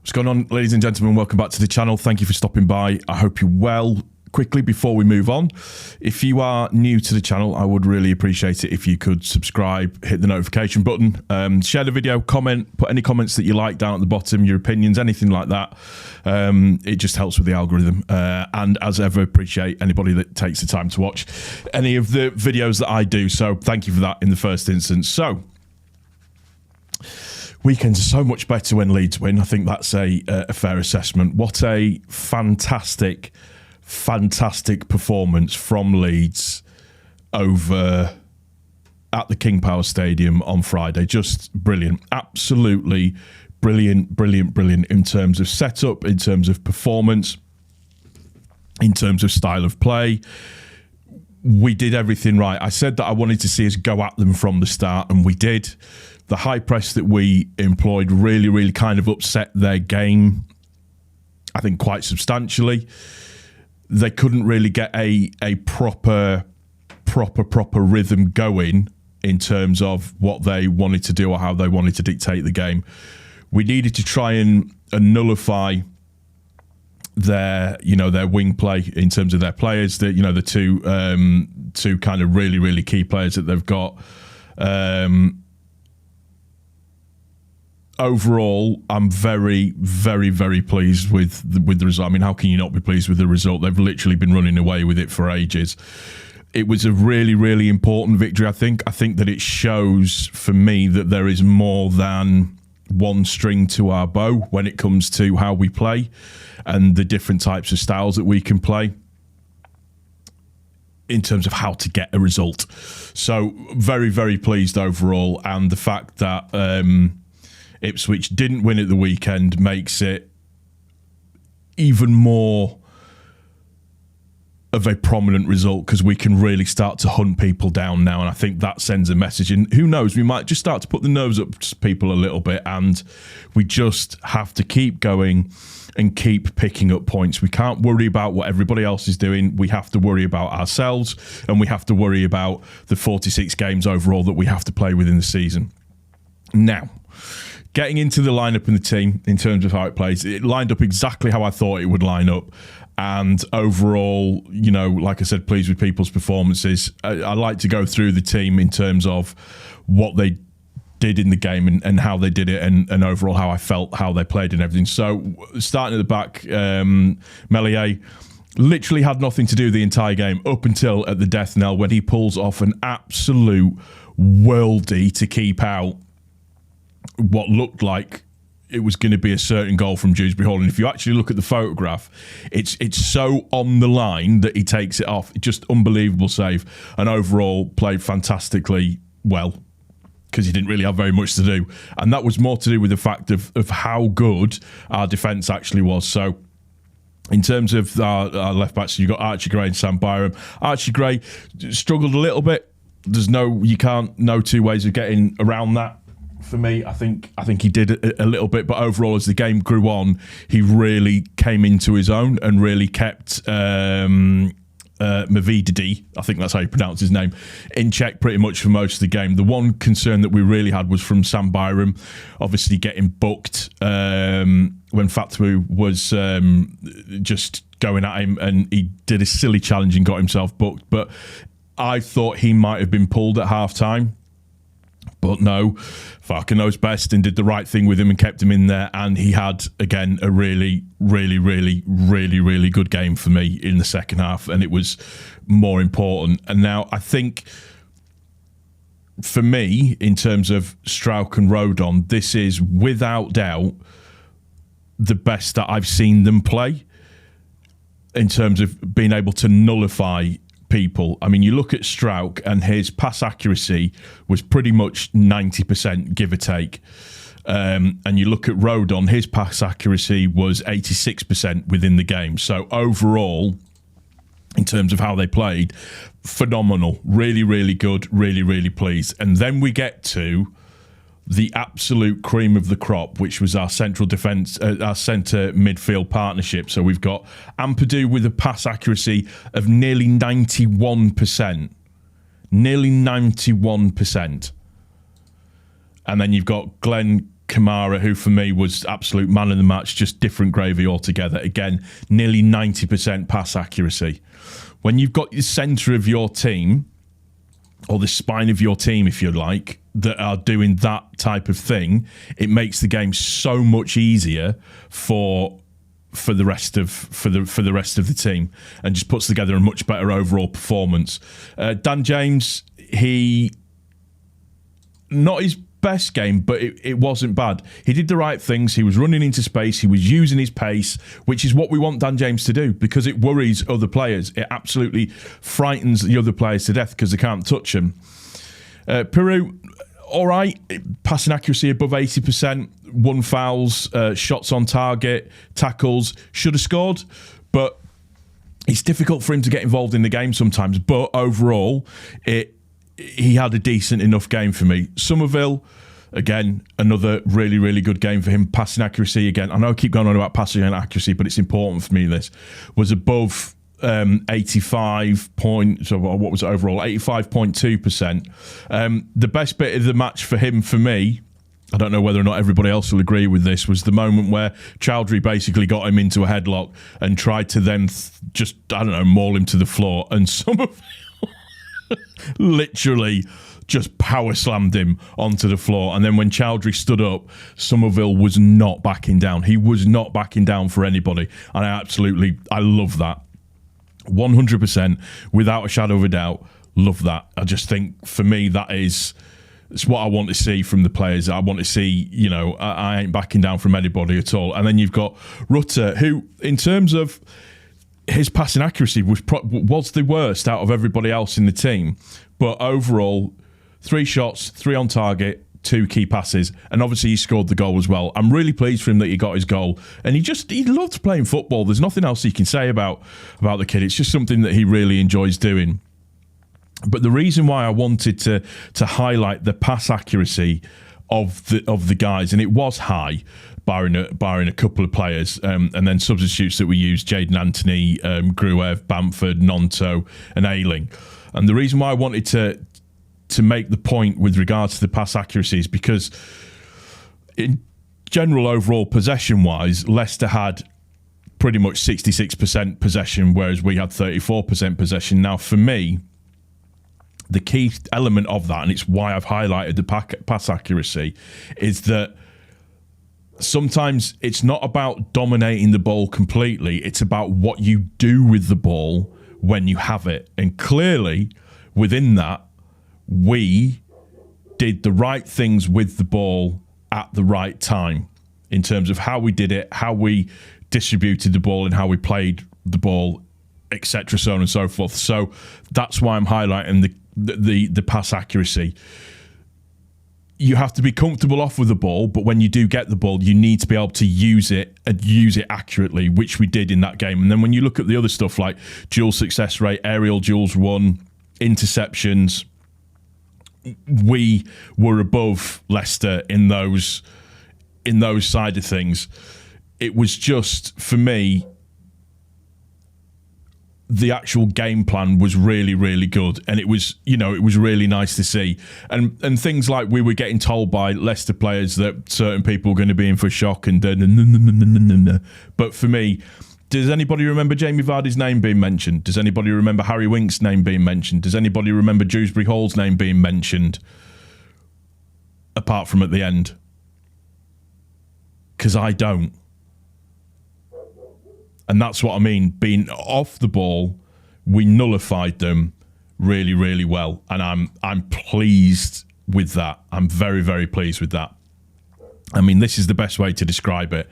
What's going on, ladies and gentlemen? Welcome back to the channel. Thank you for stopping by. I hope you're well. Quickly, before we move on, if you are new to the channel, I would really appreciate it if you could subscribe, hit the notification button, share the video, comment, put any comments that you like down at the bottom, your opinions, anything like that. It just helps with the algorithm. And as ever, appreciate anybody that takes the time to watch any of the videos that I do. So thank you for that in the first instance. So weekends are so much better when Leeds win. I think that's a fair assessment. What a fantastic performance from Leeds over at the King Power Stadium on Friday. Just brilliant. Absolutely brilliant in terms of setup, in terms of performance, in terms of style of play. We did everything right. I said that I wanted to see us go at them from the start, and we did. The high press that we employed really kind of upset their game, I think, quite substantially. They couldn't really get a proper rhythm going in terms of what they wanted to do or how they wanted to dictate the game. We needed to try and nullify their wing play in terms of their players. The two kind of really key players that they've got. Overall, I'm very pleased with the result. I mean, how can you not be pleased with the result? They've literally been running away with it for ages. It was a really important victory, I think. I think that it shows for me that there is more than one string to our bow when it comes to how we play and the different types of styles that we can play in terms of how to get a result. So very pleased overall, and the fact that Ipswich didn't win at the weekend makes it even more of a prominent result, because we can really start to hunt people down now, and I think that sends a message. And who knows, we might just start to put the nerves up to people a little bit, and we just have to keep going and keep picking up points. We can't worry about what everybody else is doing. We have to worry about ourselves, and we have to worry about the 46 games overall that we have to play within the season. Now, getting into the lineup and the team in terms of how it plays, it lined up exactly how I thought it would line up. And overall, like I said, pleased with people's performances. I like to go through the team in terms of what they did in the game and how they did it, and overall how I felt, how they played and everything. So starting at the back, Meslier literally had nothing to do the entire game up until at the death knell, when he pulls off an absolute worldie to keep out what looked like it was going to be a certain goal from Dewsbury Hall. And if you actually look at the photograph, it's so on the line that he takes it off. Just unbelievable save, and overall played fantastically well, because he didn't really have very much to do. And that was more to do with the fact of how good our defence actually was. So in terms of our left backs, you've got Archie Gray and Sam Byram. Archie Gray struggled a little bit. You can't no two ways of getting around that. For me, I think he did a little bit, but overall, as the game grew on, he really came into his own and really kept Mavididi, I think that's how you pronounce his name, in check pretty much for most of the game. The one concern that we really had was from Sam Byram, obviously getting booked when Fatwu was just going at him, and he did a silly challenge and got himself booked. But I thought he might have been pulled at half-time. But no, Farker knows best and did the right thing with him and kept him in there. And he had, again, a really good game for me in the second half. And it was more important. And now I think, for me, in terms of Strauch and Rodon, this is without doubt the best that I've seen them play in terms of being able to nullify people. I mean, you look at Strauch, and his pass accuracy was pretty much 90%, give or take. And you look at Rodon, his pass accuracy was 86% within the game. So overall, in terms of how they played, phenomenal. Really good. Really pleased. And then we get to the absolute cream of the crop, which was our central defence, our centre midfield partnership. So we've got Ampadu with a pass accuracy of nearly 91%. Nearly 91%. And then you've got Glenn Kamara, who for me was absolute man of the match, just different gravy altogether. Again, nearly 90% pass accuracy. When you've got the centre of your team, or the spine of your team, if you like, that are doing that type of thing, it makes the game so much easier for the rest of the team, and just puts together a much better overall performance. Dan James, he not his best game, but it wasn't bad. He did the right things. He was running into space. He was using his pace, which is what we want Dan James to do, because it worries other players. It absolutely frightens the other players to death because they can't touch him. Peru, all right. Passing accuracy above 80%. 1 fouls, shots on target, tackles. Should have scored, but it's difficult for him to get involved in the game sometimes. But overall, he had a decent enough game for me. Somerville, again, another really, really good game for him. Passing accuracy, again, I know I keep going on about passing accuracy, but it's important for me, this was above 85 point, so what was it overall? 85.2%. The best bit of the match for him, for me, I don't know whether or not everybody else will agree with this, was the moment where Chowdhury basically got him into a headlock and tried to then just, I don't know, maul him to the floor, and Somerville literally just power slammed him onto the floor. And then when Chowdhury stood up, Somerville was not backing down. He was not backing down for anybody. And I love that. 100%, without a shadow of a doubt, love that. I just think, for me, it's what I want to see from the players. I want to see, I ain't backing down from anybody at all. And then you've got Rutter, who, in terms of his passing accuracy, was the worst out of everybody else in the team. But overall, 3 shots, 3 on target, 2 key passes, and obviously he scored the goal as well. I'm really pleased for him that he got his goal, and he loved playing football. There's nothing else you can say about the kid. It's just something that he really enjoys doing. But the reason why I wanted to highlight the pass accuracy of the guys, and it was high, barring a couple of players, and then substitutes that we used: Jaden Anthony, Gruev, Bamford, Nonto, and Ayling. And the reason why I wanted to make the point with regards to the pass accuracy is because, in general, overall possession-wise, Leicester had pretty much 66% possession, whereas we had 34% possession. Now, for me, the key element of that, and it's why I've highlighted the pass accuracy, is that sometimes it's not about dominating the ball completely. It's about what you do with the ball when you have it. And clearly, within that, we did the right things with the ball at the right time in terms of how we did it, how we distributed the ball, and how we played the ball, etc., so on and so forth. So that's why I'm highlighting the pass accuracy. You have to be comfortable off with the ball, but when you do get the ball, you need to be able to use it and use it accurately, which we did in that game. And then when you look at the other stuff like duel success rate, aerial duels won, interceptions, we were above Leicester in those side of things. It was just, for me, the actual game plan was really, really good, and it was really nice to see. And things like, we were getting told by Leicester players that certain people were going to be in for shock, and but for me, does anybody remember Jamie Vardy's name being mentioned? Does anybody remember Harry Winks' name being mentioned? Does anybody remember Dewsbury Hall's name being mentioned? Apart from at the end. Because I don't. And that's what I mean. Being off the ball, we nullified them really, really well. And I'm pleased with that. I'm very, very pleased with that. I mean, this is the best way to describe it.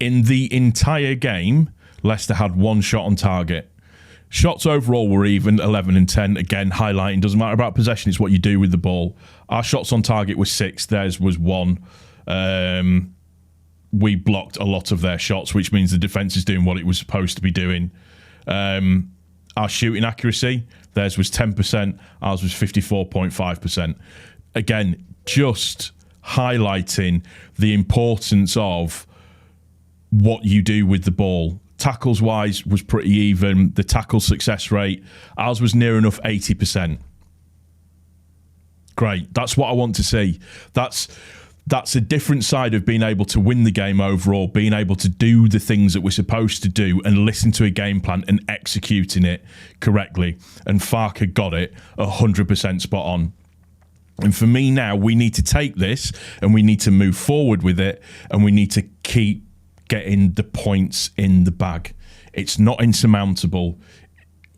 In the entire game, Leicester had 1 shot on target. Shots overall were even, 11 and 10. Again, highlighting, doesn't matter about possession, it's what you do with the ball. Our shots on target was 6, theirs was 1. We blocked a lot of their shots, which means the defence is doing what it was supposed to be doing. Our shooting accuracy, theirs was 10%, ours was 54.5%. Again, just highlighting the importance of what you do with the ball. Tackles wise was pretty even. The tackle success rate, ours was near enough 80%. Great. That's what I want to see. That's that's a different side of being able to win the game overall, being able to do the things that we're supposed to do and listen to a game plan and executing it correctly. And Farke got it 100% spot on. And for me now, we need to take this and we need to move forward with it, and we need to keep getting the points in the bag. It's not insurmountable.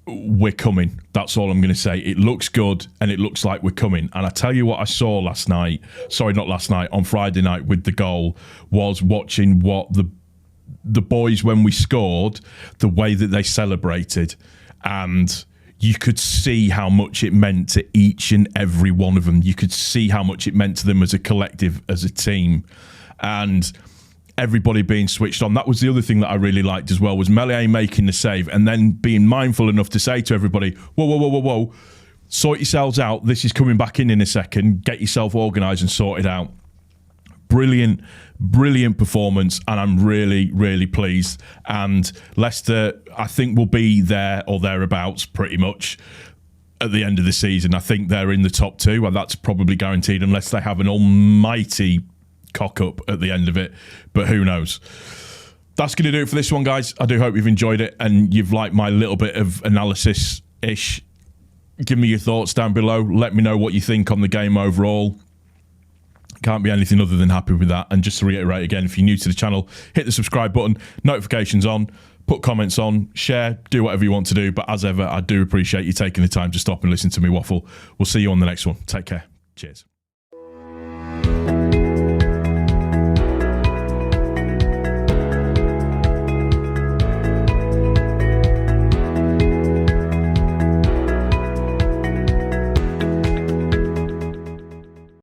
We're coming. That's all I'm going to say. It looks good and it looks like we're coming. And I tell you what I saw last night, sorry, not last night, on Friday night with the goal, was watching what the boys, when we scored, the way that they celebrated. And you could see how much it meant to each and every one of them. You could see how much it meant to them as a collective, as a team. And everybody being switched on. That was the other thing that I really liked as well, was Melier making the save and then being mindful enough to say to everybody, whoa, whoa, whoa, whoa, whoa, sort yourselves out. This is coming back in a second. Get yourself organised and sorted out. Brilliant, brilliant performance, and I'm really, really pleased. And Leicester, I think, will be there or thereabouts pretty much at the end of the season. I think they're in the top two, and that's probably guaranteed unless they have an almighty cock up at the end of it, but who knows. That's going to do it for this one, guys. I do hope you've enjoyed it and you've liked my little bit of analysis-ish. Give me your thoughts down below. Let me know what you think on the game overall. Can't be anything other than happy with that. And just to reiterate again, if you're new to the channel, hit the subscribe button, notifications on, put comments on, share, do whatever you want to do. But as ever, I do appreciate you taking the time to stop and listen to me waffle. We'll see you on the next one. Take care. Cheers.